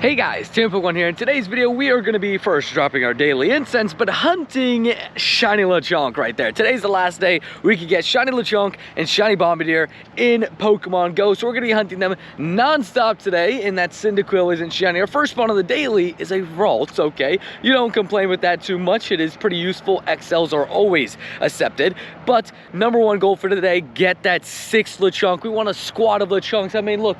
Hey guys, Tim1 here. In today's video, we are going to be first dropping our daily incense, but hunting shiny Lechonk right there. Today's the last day we can get shiny Lechonk and shiny Bombardier in Pokemon Go. So we're going to be hunting them non-stop today, and that Cyndaquil isn't shiny. Our first spawn of the daily is a Ralts, okay? You don't complain with that too much. It is pretty useful. XLs are always accepted. But number one goal for today, get that 6 Lechonk. We want a squad of Lechonks. I mean, look.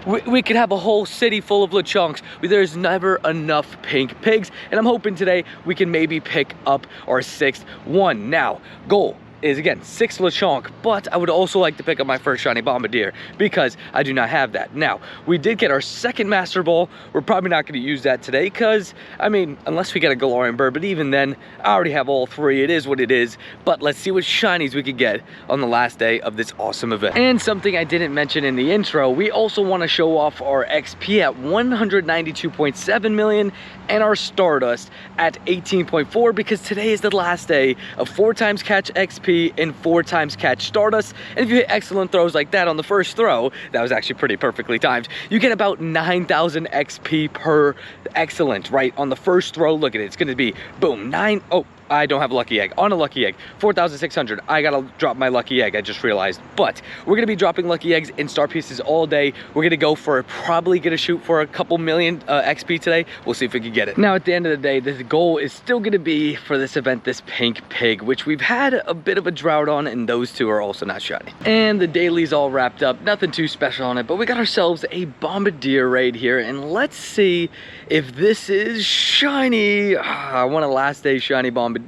We could have a whole city full of Lechonks, but there's never enough pink pigs, and I'm hoping today we can maybe pick up our 6th one. Now, goal is again 6 Lechonk, but I would also like to pick up my first shiny Bombardier because I do not have that. Now, we did get our 2nd Master Ball. We're probably not going to use that today because, I mean, unless we get a Galarian Bird, but even then, I already have all 3. It is what it is, but let's see what shinies we could get on the last day of this awesome event. And something I didn't mention in the intro, we also want to show off our XP at 192.7 million and our Stardust at 18.4 because today is the last day of 4 times catch XP and 4 times catch Stardust. And if you hit excellent throws like that on the first throw, that was actually pretty perfectly timed, you get about 9,000 XP per excellent, right? On the first throw, look at it, it's gonna be boom, oh, I don't have a lucky egg. On a lucky egg, 4,600. I gotta drop my lucky egg, I just realized. But we're gonna be dropping lucky eggs and star pieces all day. We're gonna go for, probably gonna shoot for a couple million XP today. We'll see if we can get it. Now, at the end of the day, the goal is still gonna be for this event, this pink pig, which we've had a bit of a drought on, and those 2 are also not shiny. And the daily's all wrapped up, nothing too special on it, but we got ourselves a Bombardier raid here, and let's see if this is shiny. I want a last day shiny Bombardier.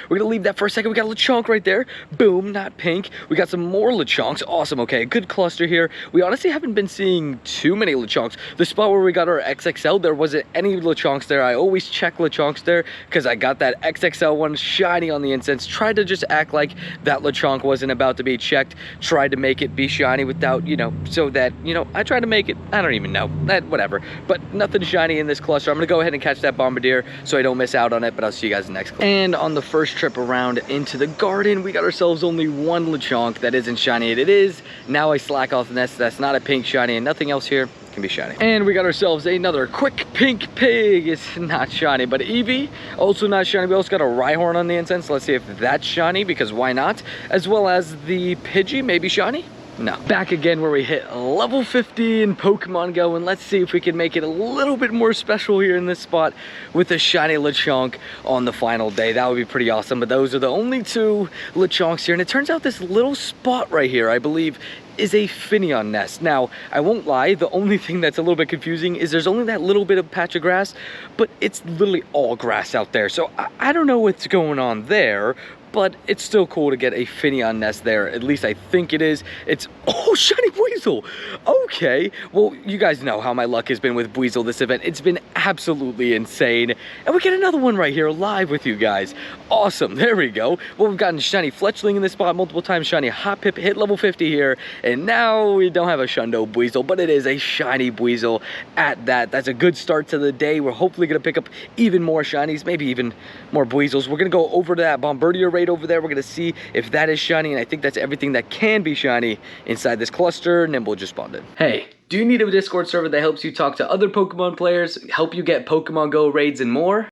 We're gonna leave that for a second. We got a Lechonk right there. Boom, not pink. We got some more Lechonks. Awesome, okay, good cluster here. We honestly haven't been seeing too many Lechonks. The spot where we got our XXL, there wasn't any Lechonks there. I always check Lechonks there because I got that XXL one shiny on the incense. Tried to just act like that Lechonk wasn't about to be checked. Tried to make it be shiny without, you know, so that, you know, I tried to make it, I don't even know, whatever. But nothing shiny in this cluster. I'm gonna go ahead and catch that Bombardier so I don't miss out on it, but I'll see you guys in the next clip. And on the first trip around into the garden, we got ourselves only 1 Lechonk that isn't shiny. It is. Now I slack off the nest. That's not a pink shiny, and nothing else here can be shiny. And we got ourselves another quick pink pig. It's not shiny, but Eevee, also not shiny. We also got a Rhyhorn on the incense. Let's see if that's shiny, because why not? As well as the Pidgey, maybe shiny? No. Back again where we hit level 50 in Pokemon Go, and let's see if we can make it a little bit more special here in this spot with a shiny Lechonk on the final day. That would be pretty awesome, but those are the only 2 Lechonks here, and it turns out this little spot right here, I believe, is a Finneon nest. Now, I won't lie, the only thing that's a little bit confusing is there's only that little bit of patch of grass, but it's literally all grass out there, so I don't know what's going on there, but it's still cool to get a Finneon nest there. At least I think it is. It's, oh, shiny Buizel. Okay, well, you guys know how my luck has been with Buizel this event. It's been absolutely insane. And we get another one right here live with you guys. Awesome, there we go. Well, we've gotten shiny Fletchling in this spot multiple times, shiny Hoppip, hit level 50 here, and now we don't have a Shundo Buizel, but it is a shiny Buizel at that. That's a good start to the day. We're hopefully gonna pick up even more shinies, maybe even more Buizels. We're gonna go over to that Bombardier right over there. We're gonna see if that is shiny, and I think that's everything that can be shiny inside this cluster. Nimble just spawned in. Hey, do you need a Discord server that helps you talk to other Pokemon players, help you get Pokemon Go raids and more?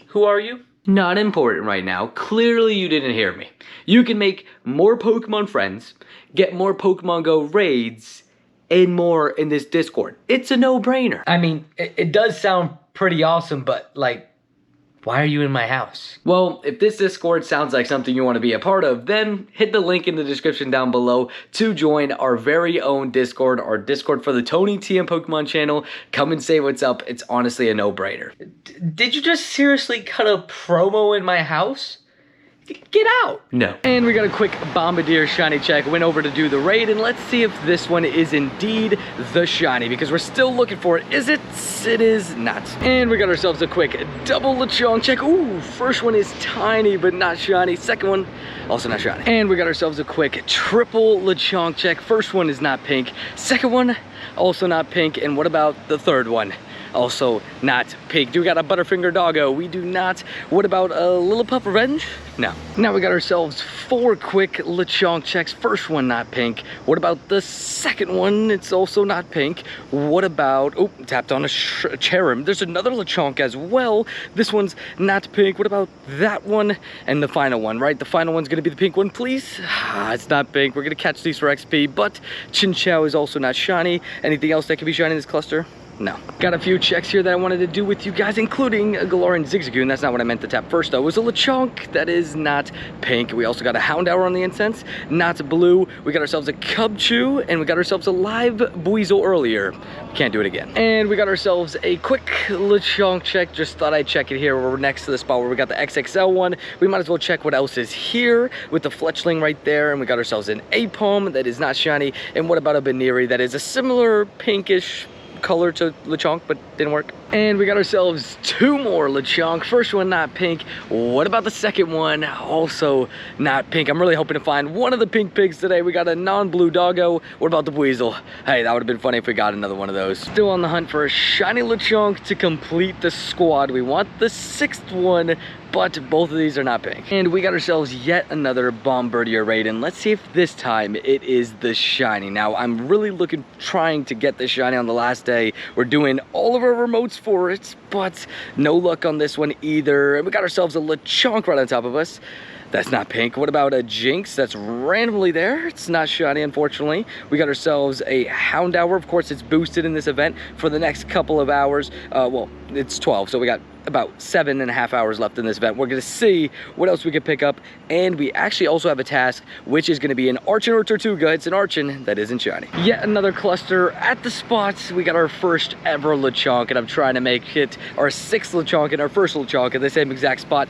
Who are you? Not important right now. Clearly you didn't hear me. You can make more Pokemon friends, get more Pokemon Go raids, and more in this Discord. It's a no-brainer. I mean, it does sound pretty awesome, but like, why are you in my house? Well, if this Discord sounds like something you want to be a part of, then hit the link in the description down below to join our very own Discord, our Discord for the Tony TM Pokemon channel. Come and say what's up. It's honestly a no-brainer. Did you just seriously cut a promo in my house? Get out. No. And we got a quick Bombardier shiny check. Went over to do the raid, and let's see if this one is indeed the shiny, because we're still looking for it. Is it? It is not. And we got ourselves a quick double Lechonk check. Ooh, first one is tiny but not shiny. Second one, also not shiny. And we got ourselves a quick triple Lechonk check. First one is not pink. Second one, also not pink. And what about the third one? also not pink. Do we got a Butterfinger Doggo? We do not. What about a Lillipup Revenge? No. Now we got ourselves 4 quick Lechonk checks. First one, not pink. What about the second one? It's also not pink. What about, oh, tapped on a Cherrim. There's another Lechonk as well. This one's not pink. What about that one? And the final one, right? The final one's gonna be the pink one, please. It's not pink. We're gonna catch these for XP, but Chinchou is also not shiny. Anything else that could be shiny in this cluster? No. Got a few checks here that I wanted to do with you guys, including a Galarian Zigzagoon. That's not what I meant to tap first, though. It was a Lechonk. That is not pink. We also got a Houndour on the incense, not blue. We got ourselves a Cubchoo, and we got ourselves a live Buizel earlier. Can't do it again. And we got ourselves a quick Lechonk check. Just thought I'd check it here. We're next to the spot where we got the XXL one. We might as well check what else is here with the Fletchling right there. And we got ourselves an Apom that is not shiny. And what about a Baniri that is a similar pinkish color to Lechonk, but didn't work. And we got ourselves 2 more Lechonk. First one not pink. What about the second one? Also not pink. I'm really hoping to find one of the pink pigs today. We got a non-blue Doggo. What about the Buizel? Hey, that would have been funny if we got another one of those. Still on the hunt for a shiny Lechonk to complete the squad. We want the 6th one, but both of these are not pink. And we got ourselves yet another Bombardier raid, and let's see if this time it is the shiny. Now, I'm really trying to get the shiny on the last day. We're doing all of our remotes for it, but no luck on this one either. And we got ourselves a Lechonk right on top of us. That's not pink. What about a Jinx that's randomly there? It's not shiny, unfortunately. We got ourselves a Houndour. Of course, it's boosted in this event for the next couple of hours. Well, it's 12, so we got about 7.5 hours left in this event. We're gonna see what else we can pick up, and we actually also have a task, which is gonna be an Archon or Tortuga. It's an Archon that isn't shiny. Yet another cluster at the spots. We got our first ever Lechonk, and I'm trying to make it our 6th Lechonk and our first Lechonk at the same exact spot.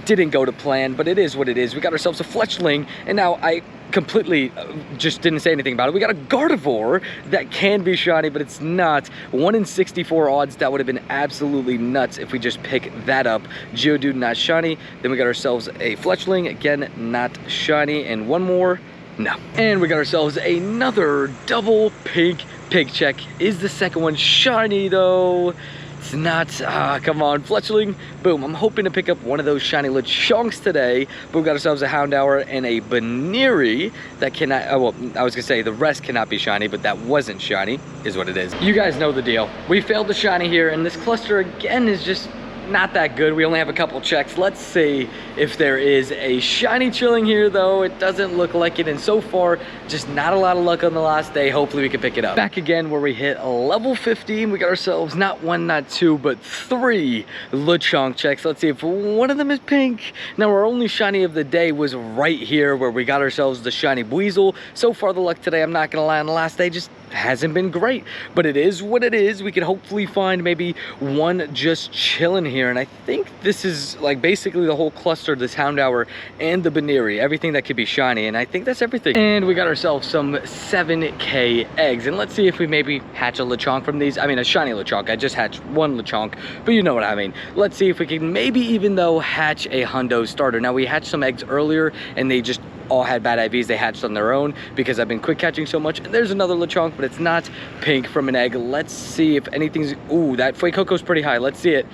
Didn't go to plan, but it is what it is. We got ourselves a Fletchling, and now I completely just didn't say anything about it. We got a Gardevoir that can be shiny, but it's not. 1 in 64 odds. That would have been absolutely nuts if we just pick that up. Geodude not shiny. Then we got ourselves a Fletchling, again not shiny, and one more, no. And we got ourselves another double pink pig check. Is the second one shiny though? It's not. Come on, Fletchling. Boom. I'm hoping to pick up one of those shiny Lechonks today, but we got ourselves a Houndour and a Baniri that cannot, well, I was gonna say the rest cannot be shiny, but that wasn't shiny, is what it is. You guys know the deal. We failed the shiny here, and this cluster again is just not that good. We only have a couple checks. Let's see if there is a shiny chilling here, though. It doesn't look like it, and so far, just not a lot of luck on the last day. Hopefully we can pick it up. Back again where we hit level 15. We got ourselves not 1, not 2, but 3 Lechonk checks. Let's see if one of them is pink. Now, our only shiny of the day was right here where we got ourselves the shiny Buizel. So far, the luck today, I'm not gonna lie, on the last day just hasn't been great, but it is what it is. We can hopefully find maybe one just chilling here, and I think this is like basically the whole cluster, this Houndour and the Baniri, everything that could be shiny, and I think that's everything. And we got ourselves some 7K eggs, and let's see if we maybe hatch a Lechonk from these. I mean, a shiny Lechonk. I just hatched 1 Lechonk, but you know what I mean. Let's see if we can maybe even though hatch a Hundo starter. Now, we hatched some eggs earlier, and they just all had bad IVs. They hatched on their own because I've been quick catching so much. And there's another Lechonk, but it's not pink from an egg. Let's see if anything's, ooh, that Fuecoco's pretty high. Let's see it.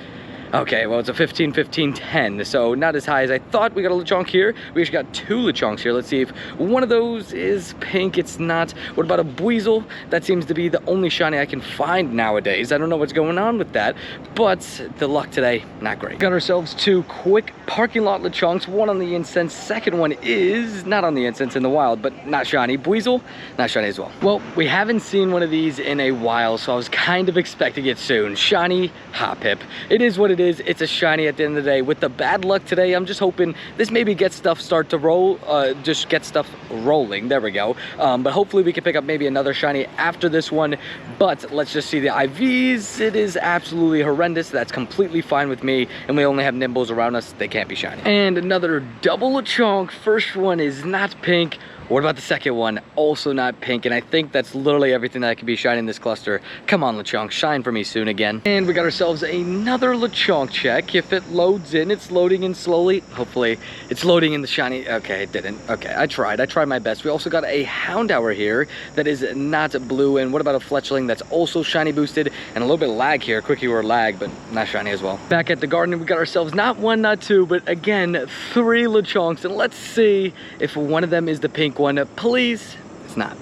Okay, well, it's a 15, 15, 10, so not as high as I thought. We got a Lechonk here. We actually got 2 Lechonks here. Let's see if one of those is pink. It's not. What about a Buizel? That seems to be the only shiny I can find nowadays. I don't know what's going on with that, but the luck today, not great. Got ourselves 2 quick parking lot Lechonks. 1 on the incense. Second one is not on the incense in the wild, but not shiny. Buizel, not shiny as well. Well, we haven't seen one of these in a while, so I was kind of expecting it soon. Shiny Hoppip. It is what it is. It's a shiny at the end of the day. With the bad luck today, I'm just hoping this maybe gets stuff start to roll, just get stuff rolling. There we go. But hopefully we can pick up maybe another shiny after this one. But let's just see the IVs. It is absolutely horrendous. That's completely fine with me. And we only have Nimbles around us. They can't be shiny. And another double Lechonk. First one is not pink. What about the second one? Also not pink, and I think that's literally everything that could be shiny in this cluster. Come on, Lechonk, shine for me soon again. And we got ourselves another Lechonk check. If it loads in, it's loading in slowly. Hopefully, it's loading in the shiny. Okay, it didn't. Okay, I tried my best. We also got a Houndour here that is not blue, and what about a Fletchling that's also shiny boosted, and a little bit of lag here, quickie word lag, but not shiny as well. Back at the garden, we got ourselves not one, not two, but again, 3 Lechonks, and let's see if one of them is the pink one. Please, it's not.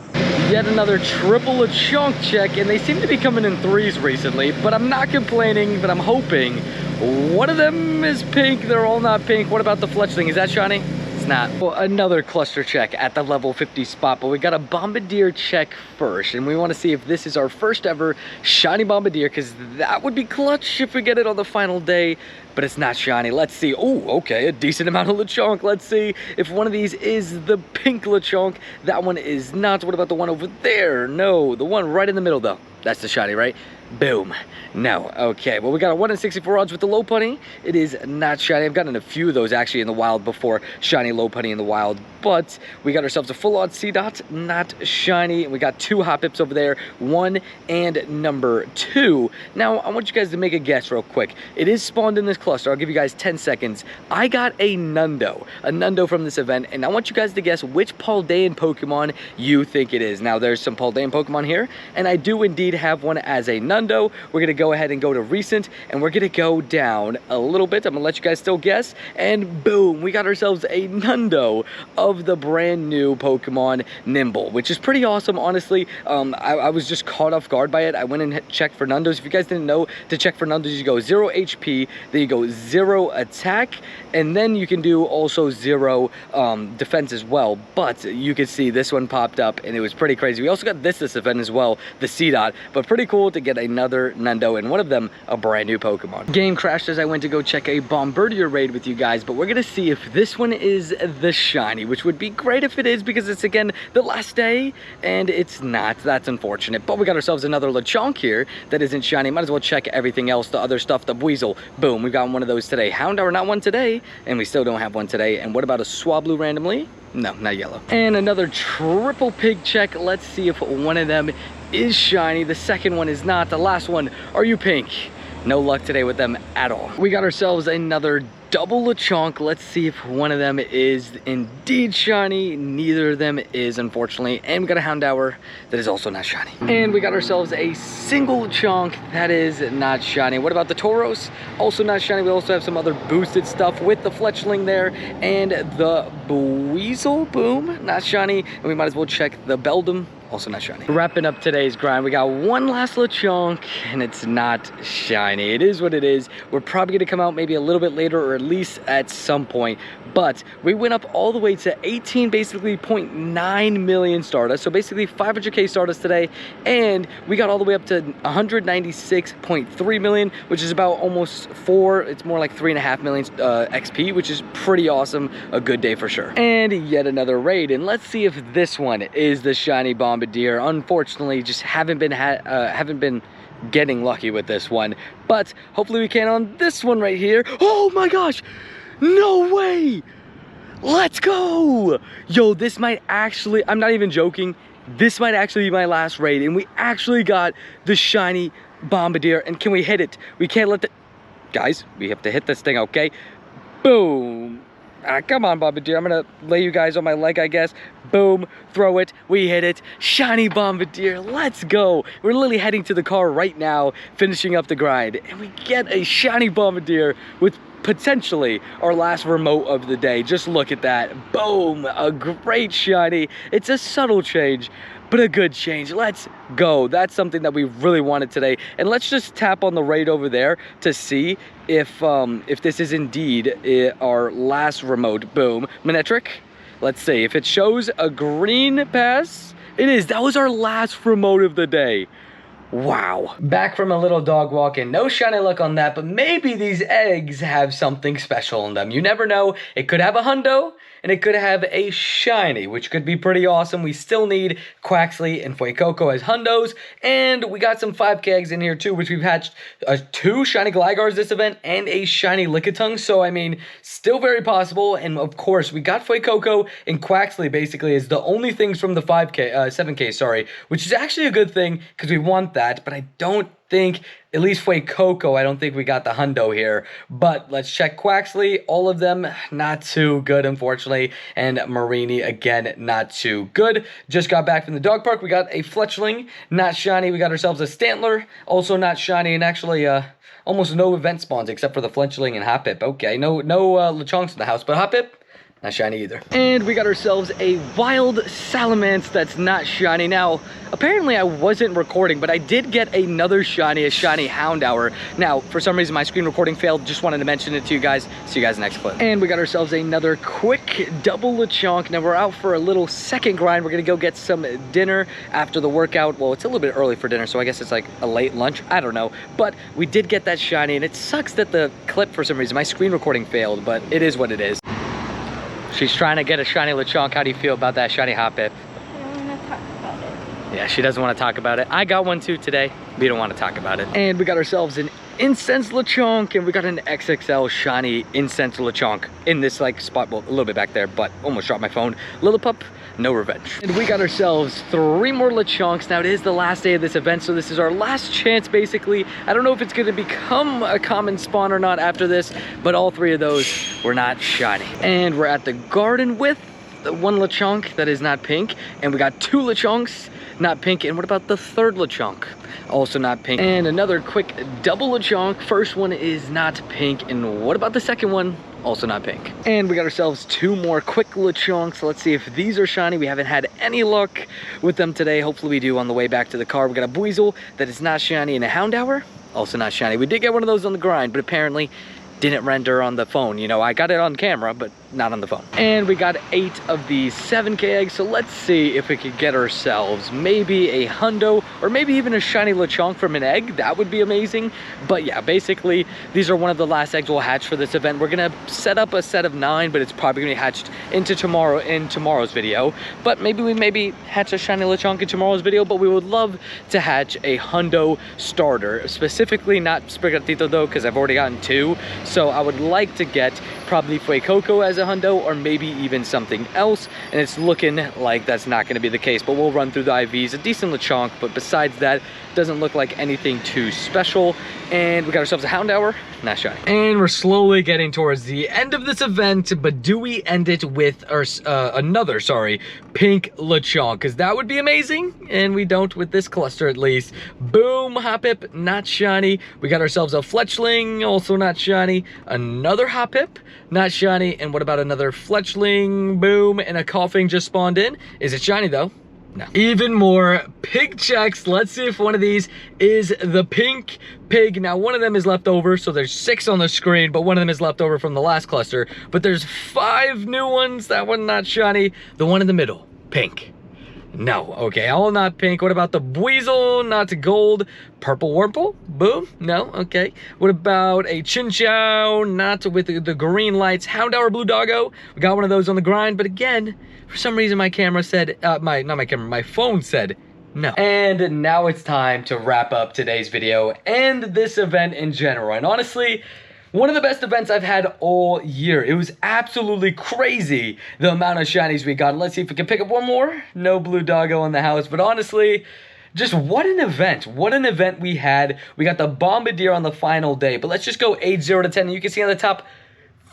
Yet another triple Lechonk check, and they seem to be coming in 3s recently, but I'm not complaining, but I'm hoping one of them is pink. They're all not pink. What about the Fletchling? Is that shiny? It's not. Well, another cluster check at the level 50 spot, but we got a Bombardier check first, and we want to see if this is our first ever shiny Bombardier, because that would be clutch if we get it on the final day, but it's not shiny. Let's see. Oh, okay, a decent amount of Lechonk. Let's see if one of these is the pink Lechonk. That one is not. What about the one over there? No, the one right in the middle, though. That's the shiny, right? Boom. No. Okay, well, we got a 1 in 64 odds with the low punny. It is not shiny. I've gotten a few of those actually in the wild before, shiny low punny in the wild, but we got ourselves a full on C dot, not shiny. And we got 2 hot pips over there, 1 and number 2. Now, I want you guys to make a guess real quick. It is spawned in this cluster. I'll give you guys 10 seconds. I got a Nundo from this event, and I want you guys to guess which Paldean Pokemon you think it is. Now, there's some Paldean Pokemon here, and I do indeed have one as a Nundo. We're gonna go ahead and go to recent, and we're gonna go down a little bit. I'm gonna let you guys still guess, and boom, we got ourselves a Nundo of the brand new Pokemon Nimble, which is pretty awesome, honestly. I was just caught off guard by it. I went and checked for Nundos. If you guys didn't know, to check for Nundos, you go 0 HP, then you go 0 attack, and then you can do also 0 defense as well. But you can see this one popped up, and it was pretty crazy. We also got this event as well, the C dot, but pretty cool to get another Nundo, and one of them a brand new Pokemon. Game crashed as I went to go check a Bombardier raid with you guys, but we're gonna see if this one is the shiny, which would be great if it is, because it's again the last day, and it's not. That's unfortunate. But we got ourselves another Lechonk here that isn't shiny. Might as well check everything else, the other stuff, the Buizel. Boom, we got one of those today. Houndour, not one today, and we still don't have one today. And what about a Swablu randomly? No, not yellow. And another triple pig check. Let's see if one of them is shiny. The second one is not. The last one, are you pink? No luck today with them at all. We got ourselves another double Lechonk. Let's see if one of them is indeed shiny. Neither of them is, unfortunately. And we got a Houndour that is also not shiny. And we got ourselves a single Lechonk that is not shiny. What about the Tauros? Also not shiny. We also have some other boosted stuff with the Fletchling there. And the Buizel, boom, not shiny. And we might as well check the Beldum. Also not shiny. Wrapping up today's grind, we got one last Lechonk, and it's not shiny. It is what it is. We're probably gonna come out maybe a little bit later, or at least at some point. But we went up all the way to 18, basically 0.9 million Stardust. So basically 500k Stardust today, and we got all the way up to 196.3 million, which is about almost 4. It's more like 3.5 million XP, which is pretty awesome. A good day for sure. And yet another raid, and let's see if this one is the shiny Bombardier. Unfortunately, just haven't been getting lucky with this one, but hopefully we can on this one right here. Oh my gosh, no way, let's go. Yo, this might actually, I'm not even joking, this might actually be my last raid, and we actually got the shiny Bombardier. And can we hit it? We can't let the guys, we have to hit this thing. Okay, boom. Come on, Bombardier. I'm gonna lay you guys on my leg, I guess. Boom, throw it, we hit it. Shiny Bombardier, let's go. We're literally heading to the car right now, finishing up the grind, and we get a shiny Bombardier with potentially our last remote of the day. Just look at that. Boom, a great shiny. It's a subtle change, but a good change. Let's go. That's something that we really wanted today. And let's just tap on the raid over there to see if this is indeed our last remote. Boom, Manetric. Let's see if it shows a green pass. It is. That was our last remote of the day. Wow. Back from a little dog walk and no shiny luck on that, but maybe these eggs have something special in them. You never know. It could have a hundo and it could have a shiny, which could be pretty awesome. We still need Quaxley and Fuecoco as hundos, and we got some 5K eggs in here too, which we've hatched 2 shiny Glygars this event and a shiny Lickitung. So, I mean, still very possible. And of course, we got Fuecoco and Quaxley basically as the only things from the 7K, sorry, which is actually a good thing because we want that, but I don't think, at least Fuecoco, I don't think we got the hundo here. But let's check Quaxley. All of them not too good, unfortunately. And Marini, again, not too good. Just got back from the dog park. We got a Fletchling, not shiny. We got ourselves a Stantler, also not shiny. And actually, almost no event spawns except for the Fletchling and Hoppip. Okay, no Lechonks in the house, but Hoppip, not shiny either. And we got ourselves a wild Salamence that's not shiny. Now, apparently I wasn't recording, but I did get another shiny, a shiny Houndour. Now, for some reason, my screen recording failed. Just wanted to mention it to you guys. See you guys next clip. And we got ourselves another quick double Lechonk. Now, we're out for a little second grind. We're going to go get some dinner after the workout. Well, it's a little bit early for dinner, so I guess it's like a late lunch. I don't know. But we did get that shiny, and it sucks that the clip, for some reason, my screen recording failed, but it is what it is. She's trying to get a shiny Lechonk. How do you feel about that shiny Hoppip? I don't want to talk about it. Yeah, she doesn't want to talk about it. I got one too today. We don't want to talk about it. And we got ourselves an Incense Lechonk, and we got an XXL shiny Incense Lechonk in this like spot, well, a little bit back there, but almost dropped my phone. Lillipup, no revenge. And we got ourselves 3 more Lechonks. Now, it is the last day of this event, so this is our last chance, basically. I don't know if it's going to become a common spawn or not after this, but all 3 of those were not shiny. And we're at the garden with the 1 Lechonk that is not pink, and we got 2 Lechonks not pink. And what about the 3rd Lechonk? Also not pink. And another quick double Lechonk. First one is not pink, and what about the second one? Also not pink. And we got ourselves 2 more quick Lechonks. Let's see if these are shiny. We haven't had any luck with them today. Hopefully we do on the way back to the car. We got a Buizel that is not shiny and a Houndour, also not shiny. We did get one of those on the grind, but apparently didn't render on the phone. You know, I got it on camera, but not on the phone. And we got 8 of these 7K eggs, so let's see if we could get ourselves maybe a hundo or maybe even a shiny Lechonk from an egg. That would be amazing. But yeah, basically these are one of the last eggs we'll hatch for this event. We're gonna set up a set of 9, but it's probably gonna be hatched into tomorrow's video. But maybe we hatch a shiny Lechonk in tomorrow's video, but we would love to hatch a hundo starter, specifically not Sprigatito though, because I've already gotten 2. So I would like to get probably Fuecoco as a hundo, or maybe even something else, and it's looking like that's not going to be the case, but we'll run through the IVs. A decent Lechonk, but besides that, doesn't look like anything too special. And we got ourselves a Houndour, not shiny. And we're slowly getting towards the end of this event, but do we end it with another pink Lechonk? Because that would be amazing, and we don't with this cluster at least. Boom, Hoppip, not shiny. We got ourselves a Fletchling, also not shiny. Another Hoppip, not shiny. And what about another Fletchling? Boom, and a Coughing just spawned in. Is it shiny though? No. Even more pig checks. Let's see if one of these is the pink pig. Now, one of them is left over, so there's 6 on the screen, but one of them is left over from the last cluster. But there's 5 new ones. That one not shiny. The one in the middle, pink. No. Okay, all not pink. What about the Buizel? Not gold. Purple Wurmple? Boom. No. Okay. What about a Chinchou? Not with the green lights. Houndour Blue Doggo. We got one of those on the grind, but again, for some reason my camera said, my phone said no. And now it's time to wrap up today's video and this event in general. And honestly, one of the best events I've had all year. It was absolutely crazy, the amount of shinies we got. Let's see if we can pick up one more. No Blue Doggo in the house, but honestly, just what an event. What an event we had. We got the Bombardier on the final day, but let's just go age 0 to 10. And you can see on the top,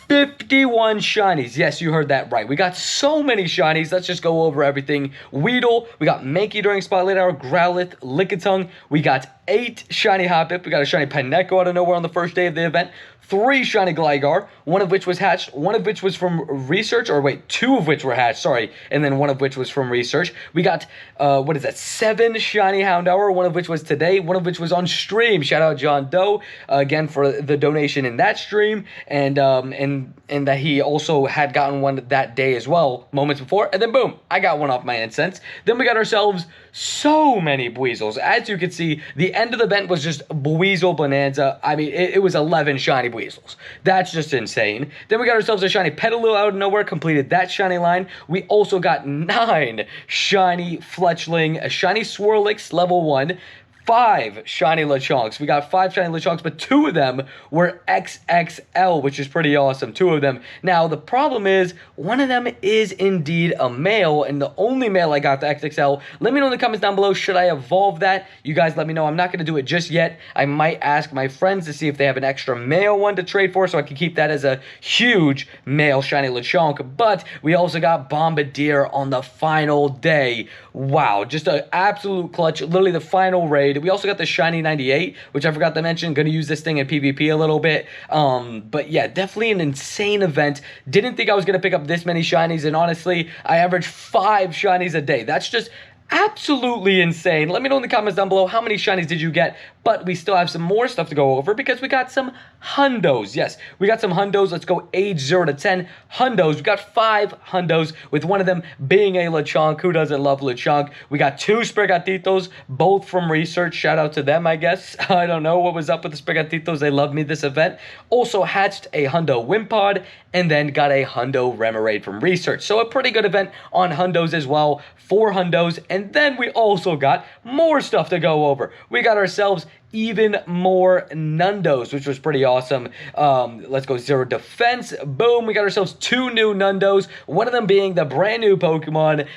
51 shinies. Yes, you heard that right. We got so many shinies. Let's just go over everything. Weedle. We got Mankey during Spotlight Hour. Growlithe. Lickitung. We got 8 shiny Hoppip. We got a shiny Pineco out of nowhere on the first day of the event. 3 shiny Gligar, one of which was hatched, one of which was from research, or wait, 2 of which were hatched, sorry, and then one of which was from research. We got, 7 shiny Houndour, one of which was today, one of which was on stream. Shout out John Doe, again, for the donation in that stream, and that he also had gotten one that day as well, moments before, and then boom, I got one off my incense. Then we got ourselves so many Buizels. As you can see, the end of the event was just Buizel Bonanza. I mean, it was 11 shiny Buizels. That's just insane. Then we got ourselves a shiny Petalil out of nowhere, completed that shiny line. We also got 9 shiny Fletchling, a shiny Swirlix level 1, 5 shiny Lechonks. We got 5 shiny Lechonks, but 2 of them were XXL, which is pretty awesome. 2 of them. Now, the problem is, one of them is indeed a male, and the only male I got, the XXL. Let me know in the comments down below, should I evolve that? You guys let me know. I'm not going to do it just yet. I might ask my friends to see if they have an extra male one to trade for, so I can keep that as a huge male shiny Lechonk. But we also got Bombardier on the final day. Wow, just an absolute clutch. Literally the final raid. We also got the shiny 98, which I forgot to mention. Going to use this thing in PvP a little bit. But yeah, definitely an insane event. Didn't think I was going to pick up this many shinies, and honestly, I average 5 shinies a day. That's just absolutely insane. Let me know in the comments down below, how many shinies did you get? But we still have some more stuff to go over because we got some hundos. Yes, we got some hundos. Let's go age 0 to 10 hundos. We got 5 hundos, with one of them being a Lechonk. Who doesn't love Lechonk? We got 2 Sprigatitos, both from research. Shout out to them, I guess. I don't know what was up with the Sprigatitos. They loved me this event. Also hatched a hundo Wimpod, and then got a hundo Remoraid from research. So a pretty good event on hundos as well. 4 hundos, and then we also got more stuff to go over. We got ourselves even more Nundos, which was pretty awesome. Let's go 0 defense. Boom, we got ourselves 2 new Nundos. One of them being the brand new Pokemon,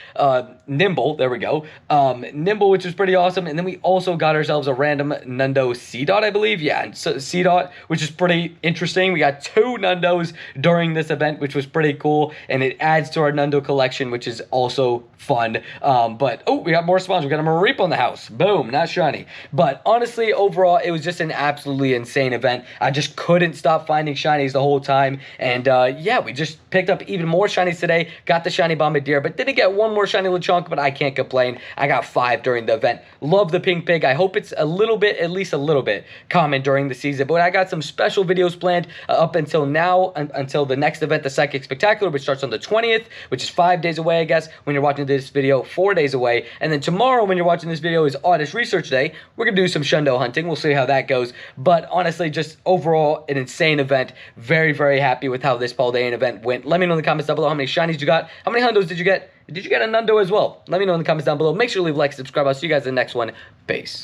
Nimble. There we go. Nimble, which was pretty awesome. And then we also got ourselves a random Nundo C-Dot, I believe. Yeah, so C-Dot, which is pretty interesting. We got 2 Nundos during this event, which was pretty cool. And it adds to our Nundo collection, which is also fun. But, oh, we got more spawns. We got a Mareep on the house. Boom, not shiny. But honestly, overall, it was just an absolutely insane event. I just couldn't stop finding shinies the whole time. And yeah, we just picked up even more shinies today. Got the shiny Bombardier, but didn't get one more shiny Lechonk, but I can't complain. I got 5 during the event. Love the pink pig. I hope it's a little bit, at least a little bit, common during the season. But I got some special videos planned up until now, until the next event, the Psychic Spectacular, which starts on the 20th, which is 5 days away, I guess, when you're watching this video, 4 days away. And then tomorrow, when you're watching this video, is Audit Research Day. We're going to do some Shundo hunting. We'll see how that goes. But honestly, just overall, an insane event. Very, very happy with how this Paldean event went. Let me know in the comments down below how many shinies you got. How many hundos did you get? Did you get a Nundo as well? Let me know in the comments down below. Make sure to leave a like, subscribe. I'll see you guys in the next one. Peace.